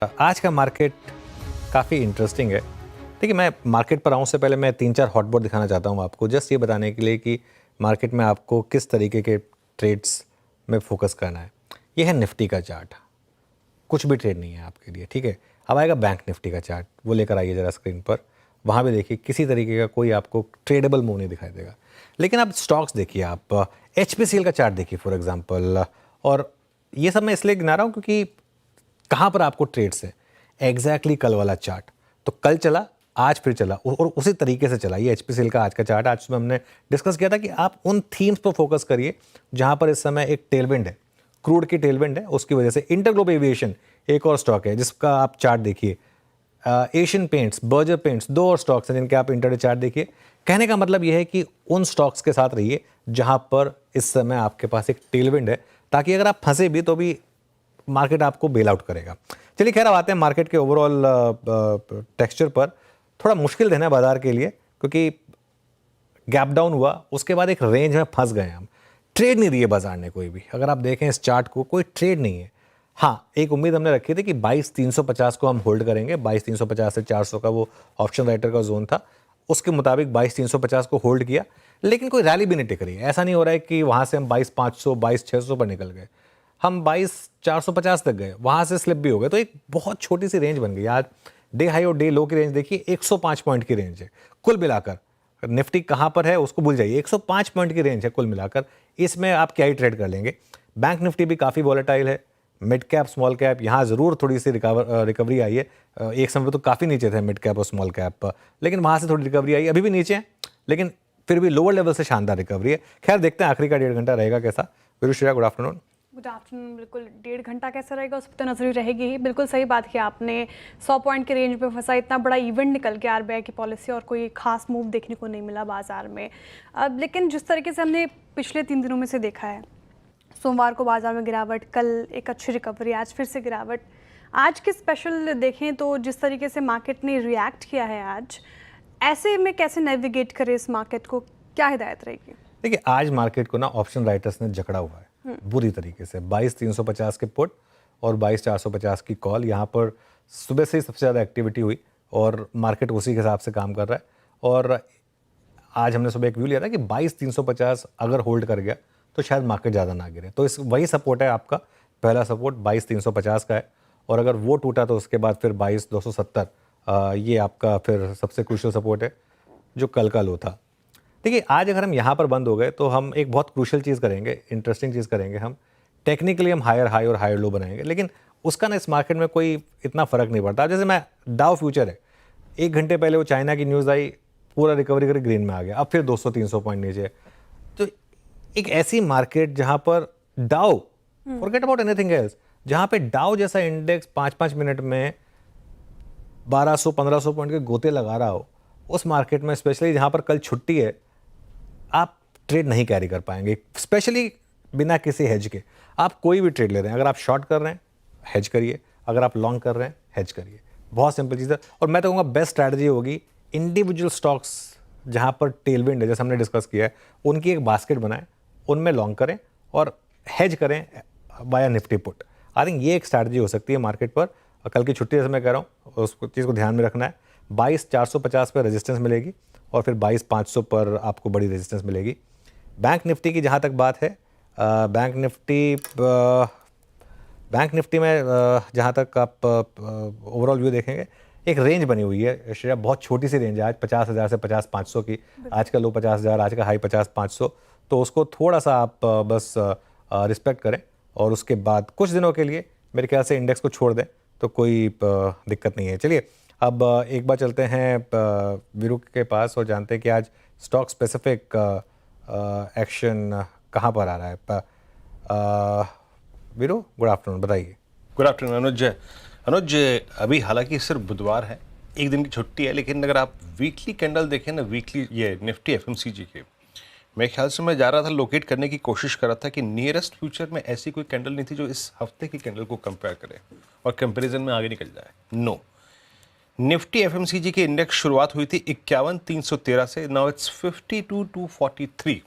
आज का मार्केट काफ़ी इंटरेस्टिंग है। देखिए, मैं मार्केट पर आऊँ से पहले मैं 3-4 हॉट बोर्ड दिखाना चाहता हूँ आपको, जस्ट ये बताने के लिए कि मार्केट में आपको किस तरीके के ट्रेड्स में फोकस करना है। ये है निफ्टी का चार्ट, कुछ भी ट्रेड नहीं है आपके लिए, ठीक है। अब आएगा बैंक निफ्टी का चार्ट, वो लेकर आइए ज़रा स्क्रीन पर। वहाँ भी देखिए किसी तरीके का कोई आपको ट्रेडेबल मूव नहीं दिखाई देगा। लेकिन आप स्टॉक्स देखिए, आप HPCL का चार्ट देखिए फॉर एग्जांपल। और ये सब मैं इसलिए गिना रहा हूँ क्योंकि कहाँ पर आपको ट्रेड्स है, एग्जैक्टली कल वाला चार्ट। तो कल चला, आज फिर चला और उसी तरीके से चला। ये HPCL का आज का चार्ट, आज सुबह हमने डिस्कस किया था कि आप उन थीम्स पर फोकस करिए जहाँ पर इस समय एक टेलविंड है, क्रूड की टेलविंड है। उसकी वजह से इंटरग्लोब एविएशन एक और स्टॉक है जिसका आप चार्ट देखिए, एशियन पेंट्स, बर्जर पेंट्स, दो और स्टॉक्स हैं जिनके आप इंटरडे चार्ट देखिए। कहने का मतलब यह है कि उन स्टॉक्स के साथ रहिए जहां पर इस समय आपके पास एक टेलविंड है, ताकि अगर आप फंसे भी तो भी मार्केट आपको बेल आउट करेगा। चलिए खैर, अब आते हैं मार्केट के ओवरऑल टेक्सचर पर। थोड़ा मुश्किल दिन है बाजार के लिए क्योंकि गैप डाउन हुआ, उसके बाद एक रेंज में फंस गए हम। ट्रेड नहीं दिए बाजार ने कोई भी। अगर आप देखें इस चार्ट को, कोई ट्रेड नहीं है। हाँ, एक उम्मीद हमने रखी थी कि 22,350 को हम होल्ड करेंगे। 22,350 से 400 का वो ऑप्शन राइटर का जोन था, उसके मुताबिक 22,350 को होल्ड किया। लेकिन कोई रैली भी नहीं टिक रही है। ऐसा नहीं हो रहा है कि वहाँ से हम 22,500, 22,600 पर निकल गए, हम 22,450 तक गए, वहाँ से स्लिप भी हो गए। तो एक बहुत छोटी सी रेंज बन गई। आज डे हाई और डे लो की रेंज देखिए, 105 पॉइंट की रेंज है कुल मिलाकर। निफ्टी कहाँ पर है उसको भूल जाइए, 105 पॉइंट की रेंज है कुल मिलाकर। इसमें आप क्या ही ट्रेड कर लेंगे। बैंक निफ्टी भी काफ़ी वॉलेटाइल है। मिड कैप, स्मॉल कैप, यहाँ ज़रूर थोड़ी सी रिकवरी आई है। एक समय तो काफ़ी नीचे थे मिड कैप और स्मॉल कैप, लेकिन वहाँ से थोड़ी रिकवरी आई। अभी भी नीचे हैं लेकिन फिर भी लोअर लेवल से शानदार रिकवरी है। खैर, देखते हैं आखिरी का 1.5 घंटा रहेगा कैसा। विरुश्रेया, गुड आफ्टरनून। Good afternoon. बिल्कुल 1.5 घंटा कैसा रहेगा उस पर तो नजर रहेगी ही। बिल्कुल सही बात की आपने। 100 पॉइंट के रेंज पे फंसा, इतना बड़ा इवेंट निकल के RBI की पॉलिसी और कोई खास मूव देखने को नहीं मिला बाजार में। अब लेकिन जिस तरीके से हमने पिछले 3 दिनों में से देखा है, सोमवार को बाजार में गिरावट, कल एक अच्छी रिकवरी, आज फिर से गिरावट। आज के स्पेशल देखें तो जिस तरीके से मार्केट ने रिएक्ट किया है आज, ऐसे में कैसे नेविगेट करें इस मार्केट को, क्या हिदायत रहेगी? देखिए, आज मार्केट को ना ऑप्शन राइटर्स ने जकड़ा हुआ है बुरी तरीके से। 22,350 के पुट और 22,450 की कॉल। यहाँ पर सुबह से ही सबसे ज़्यादा एक्टिविटी हुई और मार्केट उसी के हिसाब से काम कर रहा है। और आज हमने सुबह एक व्यू लिया था कि 22,350 अगर होल्ड कर गया तो शायद मार्केट ज़्यादा ना गिरे। तो इस वही सपोर्ट है आपका। पहला सपोर्ट 22,350 का है और अगर वो टूटा तो उसके बाद फिर 22,270 ये आपका फिर सबसे क्रूशियल सपोर्ट है जो कल का लो था। देखिए, आज अगर हम यहाँ पर बंद हो गए तो हम एक बहुत क्रूशियल चीज़ करेंगे, इंटरेस्टिंग चीज़ करेंगे। हम टेक्निकली हम हायर हाई और हायर लो बनाएंगे, लेकिन उसका ना इस मार्केट में कोई इतना फ़र्क नहीं पड़ता। जैसे मैं डाउ फ्यूचर है, 1 घंटे पहले वो चाइना की न्यूज़ आई, पूरा रिकवरी करके ग्रीन में आ गया, अब फिर 200-300 पॉइंट नीचे। तो एक ऐसी मार्केट जहाँ पर डाउ, फॉरगेट अबाउट एनीथिंग एल्स, जहाँ पे डाउ जैसा इंडेक्स 5-5 मिनट में 1200-1500 पॉइंट के गोते लगा रहा हो, उस मार्केट में स्पेशली जहाँ पर कल छुट्टी है, आप ट्रेड नहीं कैरी कर पाएंगे, स्पेशली बिना किसी हेज के। आप कोई भी ट्रेड ले रहे हैं, अगर आप शॉर्ट कर रहे हैं हेज करिए, अगर आप लॉन्ग कर रहे हैं हेज करिए। बहुत सिंपल चीज़ है। और मैं तो कहूँगा बेस्ट स्ट्रैटेजी होगी इंडिविजुअल स्टॉक्स जहाँ पर टेलविंड है, जैसे हमने डिस्कस किया है, उनकी एक बास्केट बनाएं, उनमें लॉन्ग करें और हेज करें by Nifty put. I think ये एक स्ट्रैटेजी हो सकती है मार्केट पर। कल की छुट्टी जैसे मैं कह रहा हूँ, उस चीज़ को ध्यान में रखना है। 22,450 पर रेजिस्टेंस मिलेगी और फिर 22,500 पर आपको बड़ी रेजिस्टेंस मिलेगी। बैंक निफ्टी की जहाँ तक बात है, बैंक निफ्टी में जहाँ तक आप ओवरऑल व्यू देखेंगे, एक रेंज बनी हुई है श्रेया, बहुत छोटी सी रेंज है आज, 50,000 से 50,500 की। आज का लो 50,000, आज का हाई 50,500। तो उसको थोड़ा सा आप बस रिस्पेक्ट करें और उसके बाद कुछ दिनों के लिए मेरे ख्याल से इंडेक्स को छोड़ दें तो कोई दिक्कत नहीं है। चलिए अब एक बार चलते हैं वीरू के पास और जानते हैं कि आज स्टॉक स्पेसिफिक एक्शन कहाँ पर आ रहा है। वीरू, गुड आफ्टरनून, बताइए। गुड आफ्टरनून अनुज। अनुज, अभी हालांकि सिर्फ बुधवार है, एक दिन की छुट्टी है, लेकिन अगर आप वीकली कैंडल देखें ना, वीकली ये निफ्टी FMCG के, मेरे ख्याल से मैं जा रहा था लोकेट करने की कोशिश कर रहा था कि नियरेस्ट फ्यूचर में ऐसी कोई कैंडल नहीं थी जो इस हफ्ते की कैंडल को कंपेयर करे और कंपैरिजन में आगे निकल जाए। नो, निफ्टी FMCG के इंडेक्स शुरुआत हुई थी 51,313 से, नाउ इट्स 52,243।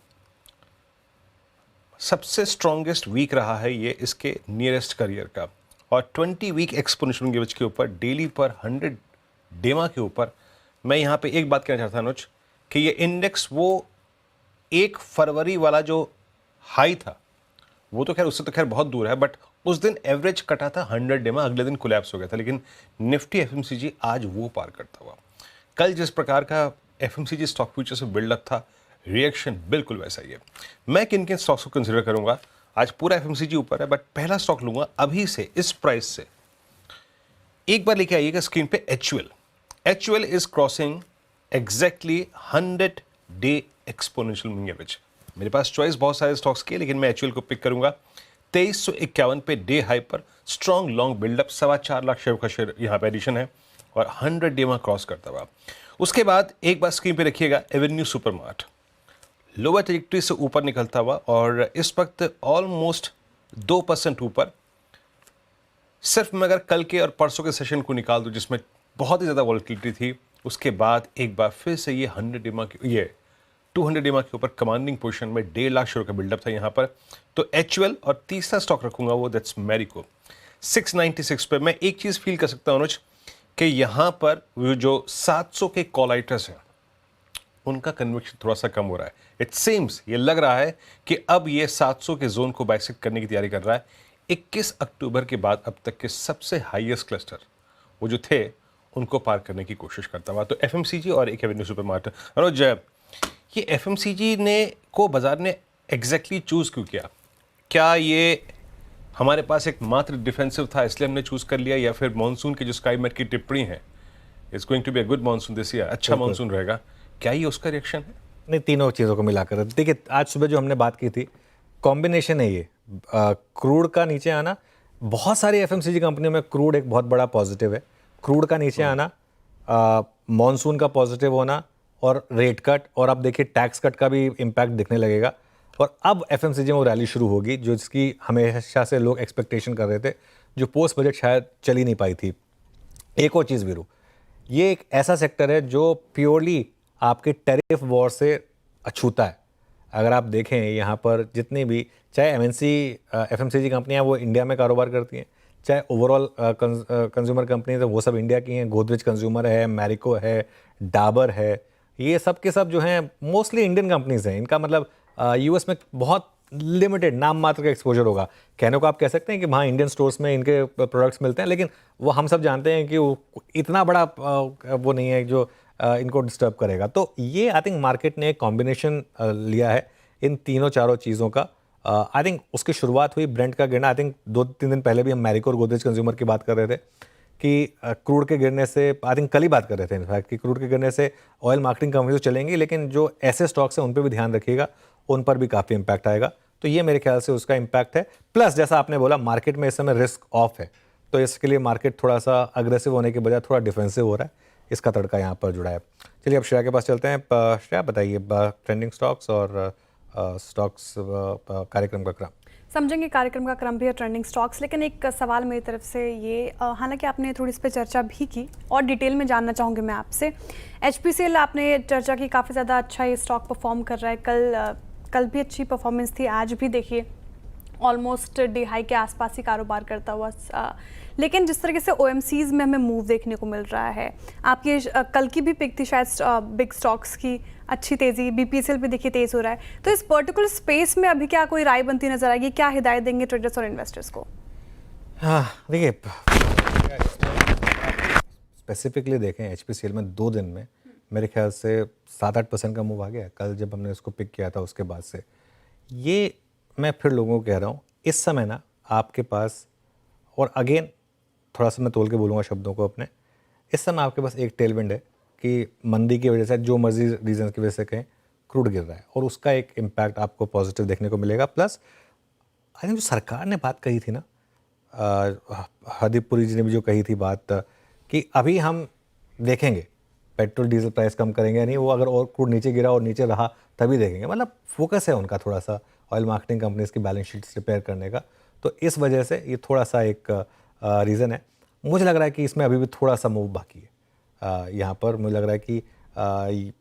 सबसे स्ट्रॉन्गेस्ट वीक रहा है ये इसके नियरेस्ट करियर का। और 20 वीक एक्सपोनेंशियल मूविंग एवरेज के ऊपर डेली पर 100 डेमा के ऊपर मैं यहाँ पे एक बात कहना चाहता हूँ अनुज कि ये इंडेक्स वो 1 फरवरी वाला जो हाई था वो तो खैर उससे तो खैर बहुत दूर है, बट उस दिन एवरेज कटा था 100 डेमा, अगले दिन कोलैप्स हो गया था, लेकिन निफ्टी एफएमसीजी आज वो पार करता हुआ। कल जिस प्रकार का एफएमसीजी स्टॉक फ्यूचर से बिल्डअप था, रिएक्शन बिल्कुल वैसा ही है। मैं किन किन स्टॉक्स को कंसिडर करूंगा, आज पूरा एफएमसीजी ऊपर है, बट पहला स्टॉक लूंगा अभी से इस प्राइस से। एक बार लेके आइएगा स्क्रीन पे HUL। HUL is crossing exactly 100 day exponential moving average. मेरे पास चॉइस बहुत सारे स्टॉक्स के, लेकिन मैं HUL को पिक करूंगा। 2351 पे डे हाई पर strong long buildup, 4.25 lakh share का शेयर यहाँ पे एडिशन है और 100 डे में क्रॉस करता हुआ। उसके बाद एक बार स्क्रीन पे रखिएगा एवेन्यू सुपरमार्ट, लोअर ट्रैजेक्टरी से ऊपर निकलता हुआ और इस वक्त ऑलमोस्ट 2% ऊपर। सिर्फ मैं अगर कल के और परसों के सेशन को निकाल दूं जिसमें बहुत ही ज़्यादा वॉलेटिलिटी थी, उसके बाद एक बार फिर से ये 200 डेमा के ऊपर कमांडिंग पोजीशन में 1.5 लाख शेयर का बिल्डअप था यहाँ पर। तो HUL और तीसरा स्टॉक रखूंगा वो दैट्स मैरिको 696 पे। मैं एक चीज़ फील कर सकता हूँ अनुज कि यहाँ पर वो जो 700 के कॉलाइटर्स हैं उनका कन्विक्शन थोड़ा सा कम हो रहा है। इट सीम्स, ये लग रहा है कि अब ये 700 के जोन को बाइसेक्ट करने की तैयारी कर रहा है। 21 अक्टूबर के बाद अब तक के सबसे हाईएस्ट क्लस्टर वो जो थे उनको पार करने की कोशिश करता हुआ। तो एफएमसीजी और एक एवेन्यू सुपरमार्ट। अनुज, ये एफएमसीजी ने को बाजार ने एग्जैक्टली चूज क्यों किया? क्या ये हमारे पास एक मात्र डिफेंसिव था इसलिए हमने चूज कर लिया, या फिर मॉनसून की जो स्काई मेट की टिप्पणी है it's going to be a good monsoon this year, अच्छा मॉनसून रहेगा, क्या ये उसका रिएक्शन है? नहीं, तीनों चीज़ों को मिलाकर देखिए, आज सुबह जो हमने बात की थी कॉम्बिनेशन है ये। क्रूड का नीचे आना, बहुत सारी एफएमसीजी कंपनियों में क्रूड एक बहुत बड़ा पॉजिटिव है। क्रूड का नीचे आना, मॉनसून का पॉजिटिव होना और रेट कट, और अब देखिए टैक्स कट का भी इम्पैक्ट दिखने लगेगा। और अब एफएमसीजी में वो रैली शुरू होगी जो जिसकी हमेशा से लोग एक्सपेक्टेशन कर रहे थे, जो पोस्ट बजट शायद चल ही नहीं पाई थी। एक और चीज़ वीरू, ये एक ऐसा सेक्टर है जो प्योरली आपके टैरिफ वॉर से अछूता है। अगर आप देखें यहाँ पर जितनी भी चाहे एमएनसी एफएमसीजी कंपनियाँ वो इंडिया में कारोबार करती हैं, चाहे ओवरऑल कंज्यूमर कंपनीज है वो सब इंडिया की हैं। गोदरेज कंज्यूमर है, मैरिको है, डाबर है, ये सब के सब जो हैं मोस्टली इंडियन कंपनीज हैं। इनका मतलब यूएस में बहुत लिमिटेड नाम मात्र का एक्सपोजर होगा। कहने को आप कह सकते हैं कि वहाँ इंडियन स्टोर्स में इनके प्रोडक्ट्स मिलते हैं, लेकिन वो हम सब जानते हैं कि वो इतना बड़ा वो नहीं है जो इनको डिस्टर्ब करेगा। तो ये आई थिंक मार्केट ने एक कॉम्बिनेशन लिया है इन तीनों चारों चीज़ों का। आई थिंक उसकी शुरुआत हुई ब्रेंट का गिरना। आई थिंक 2-3 दिन पहले भी हम मैरिको और गोदरेज कंज्यूमर की बात कर रहे थे कि क्रूड के गिरने से, आई थिंक कल ही बात कर रहे थे इनफैक्ट, कि क्रूड के गिरने से ऑयल मार्केटिंग कंपनी तो चलेंगी, लेकिन जो ऐसे स्टॉक्स हैं उन पर भी ध्यान रखिएगा, उन पर भी काफ़ी इंपैक्ट आएगा। तो ये मेरे ख्याल से उसका इम्पैक्ट है। प्लस जैसा आपने बोला मार्केट में इस समय रिस्क ऑफ है, तो इसके लिए मार्केट थोड़ा सा अग्रेसिव होने के बजाय थोड़ा डिफेंसिव हो रहा है, इसका तड़का यहाँ पर जुड़ा है। चलिए अब श्रेया के पास चलते हैं। श्रेया बताइए ट्रेंडिंग स्टॉक्स और स्टॉक्स कार्यक्रम का क्रम। समझेंगे कार्यक्रम का क्रम भी है, ट्रेंडिंग स्टॉक्स। लेकिन एक सवाल मेरी तरफ से ये, हालांकि आपने थोड़ी इस पर चर्चा भी की और डिटेल में जानना चाहूँगी मैं आपसे। HPCL आपने चर्चा की, काफ़ी ज़्यादा अच्छा ये स्टॉक परफॉर्म कर रहा है। कल भी अच्छी परफॉर्मेंस थी, आज भी देखिए ऑलमोस्ट डे हाई के आसपास ही कारोबार करता हुआ। लेकिन जिस तरीके से OMCs में हमें मूव देखने को मिल रहा है, आपकी कल की भी पिक थी शायद बिग स्टॉक्स की, अच्छी तेज़ी, BPCL भी देखिए तेज़ हो रहा है। तो इस पर्टिकुलर स्पेस में अभी क्या कोई राय बनती नजर आएगी, क्या हिदायत देंगे ट्रेडर्स और इन्वेस्टर्स को? हाँ देखिए, स्पेसिफिकली देखें HPCL में 2 दिन में मेरे ख्याल से 7-8% का मूव आ गया कल जब हमने उसको पिक किया था उसके बाद से। ये मैं फिर लोगों को कह रहा हूँ, इस समय ना आपके पास, और अगेन थोड़ा सा मैं तोल के बोलूँगा शब्दों को अपने, इस समय आपके पास एक टेलविंड है कि मंदी की वजह से, जो मर्जी रीजन की वजह से कहें, क्रूड गिर रहा है और उसका एक इम्पैक्ट आपको पॉजिटिव देखने को मिलेगा। प्लस आई थिंक जो सरकार ने बात कही थी ना, हरदीप पुरी जी ने भी जो कही थी बात कि अभी हम देखेंगे पेट्रोल डीजल प्राइस कम करेंगे या नहीं, वो अगर और क्रूड नीचे गिरा और नीचे रहा तभी देखेंगे। मतलब फोकस है उनका थोड़ा सा ऑयल मार्केटिंग कंपनीज की बैलेंस शीट्स रिपेयर करने का। तो इस वजह से ये थोड़ा सा एक रीज़न है। मुझे लग रहा है कि इसमें अभी भी थोड़ा सा मूव बाकी है। यहाँ पर मुझे लग रहा है कि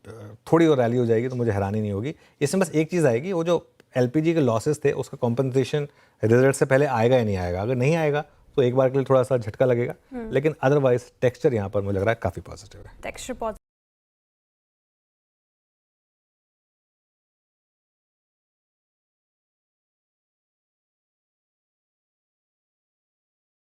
थोड़ी और रैली हो जाएगी तो मुझे हैरानी नहीं होगी। इसमें बस एक चीज़ आएगी, वो जो LPG के लॉसेस थे उसका कॉम्पनसेशन रिजल्ट से पहले आएगा या नहीं आएगा। अगर नहीं आएगा तो एक बार के लिए थोड़ा सा झटका लगेगा, लेकिन अदरवाइज टेक्सचर यहाँ पर मुझे लग रहा है काफ़ी पॉजिटिव है। टेक्सचर